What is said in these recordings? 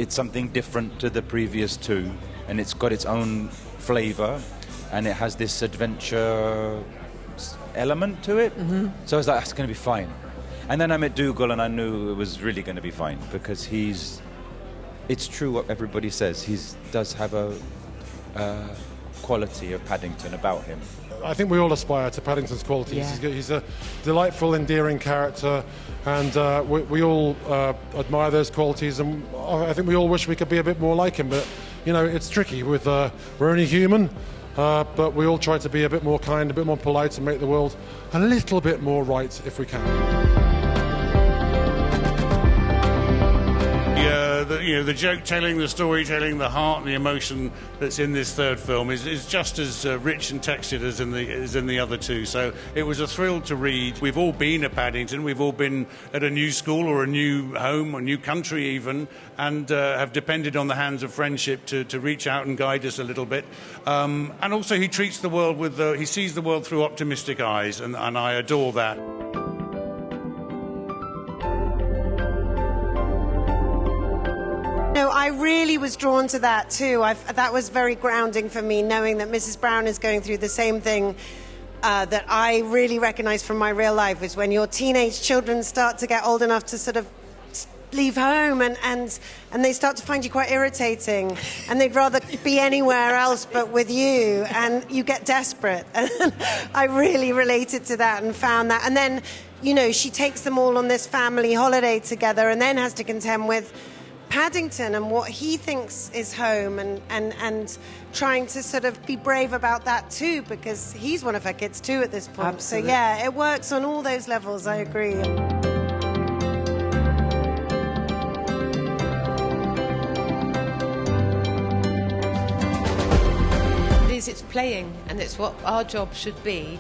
it's something different to the previous two, and it's got its own flavour, and it has this adventure element to it. So I was like, that's going to be fine. And then I met Dougal, and I knew it was really going to be fine, because it's true what everybody says. He does have a quality of Paddington about him. I think we all aspire to Paddington's qualities. Yeah. He's a delightful, endearing character, and we all admire those qualities, and I think we all wish we could be a bit more like him, but, you know, it's tricky. We're only human, but we all try to be a bit more kind, a bit more polite, and make the world a little bit more right if we can. The joke-telling, the storytelling, the heart, the emotion that's in this third film is just as rich and textured as in the other two. So it was a thrill to read. We've all been at Paddington. We've all been at a new school or a new home, a new country even, and have depended on the hands of friendship to reach out and guide us a little bit. And also he treats the world he sees the world through optimistic eyes, and I adore that. No, I really was drawn to that too. That was very grounding for me, knowing that Mrs. Brown is going through the same thing that I really recognise from my real life, is when your teenage children start to get old enough to sort of leave home and they start to find you quite irritating, and they'd rather be anywhere else but with you, and you get desperate. And I really related to that and found that. And then, you know, she takes them all on this family holiday together and then has to contend with Paddington and what he thinks is home, and trying to sort of be brave about that too, because he's one of her kids too at this point. Absolutely. So yeah, it works on all those levels, I agree. It's playing, and it's what our job should be,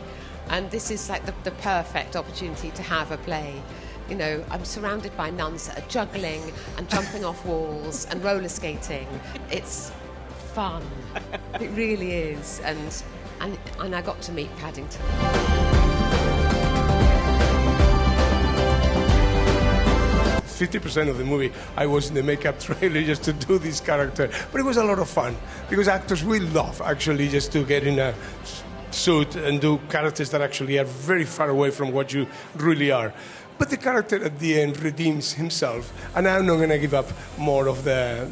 and this is like the perfect opportunity to have a play. You know, I'm surrounded by nuns that are juggling and jumping off walls and roller skating. It's fun. It really is. And I got to meet Paddington. 50% of the movie, I was in the makeup trailer just to do this character. But it was a lot of fun, because actors will love, actually, just to get in a suit and do characters that actually are very far away from what you really are. But the character at the end redeems himself, and I'm not going to give up more of the,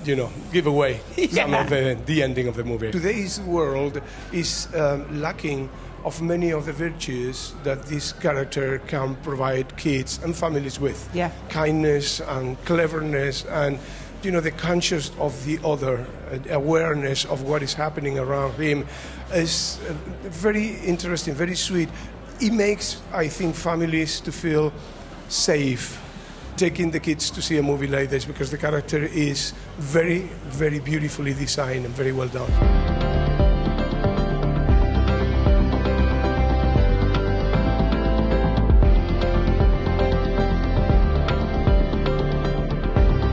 give away some of the ending of the movie. Today's world is lacking of many of the virtues that this character can provide kids and families with. Yeah. Kindness and cleverness and, the conscious of the other, awareness of what is happening around him is very interesting, very sweet. It makes, I think, families to feel safe taking the kids to see a movie like this, because the character is very, very beautifully designed and very well done.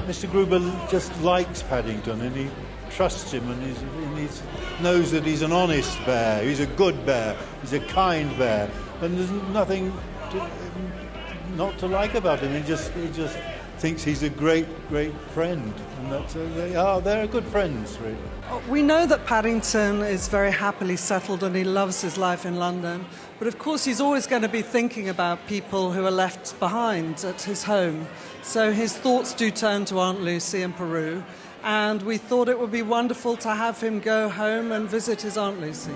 Mr. Gruber just likes Paddington, and he trusts him, and he knows that he's an honest bear, he's a good bear, he's a kind bear, and there's nothing not to like about him. He just thinks he's a great friend, and they're good friends, really. We know that Paddington is very happily settled and he loves his life in London, but of course he's always going to be thinking about people who are left behind at his home. So his thoughts do turn to Aunt Lucy in Peru, and we thought it would be wonderful to have him go home and visit his Aunt Lucy.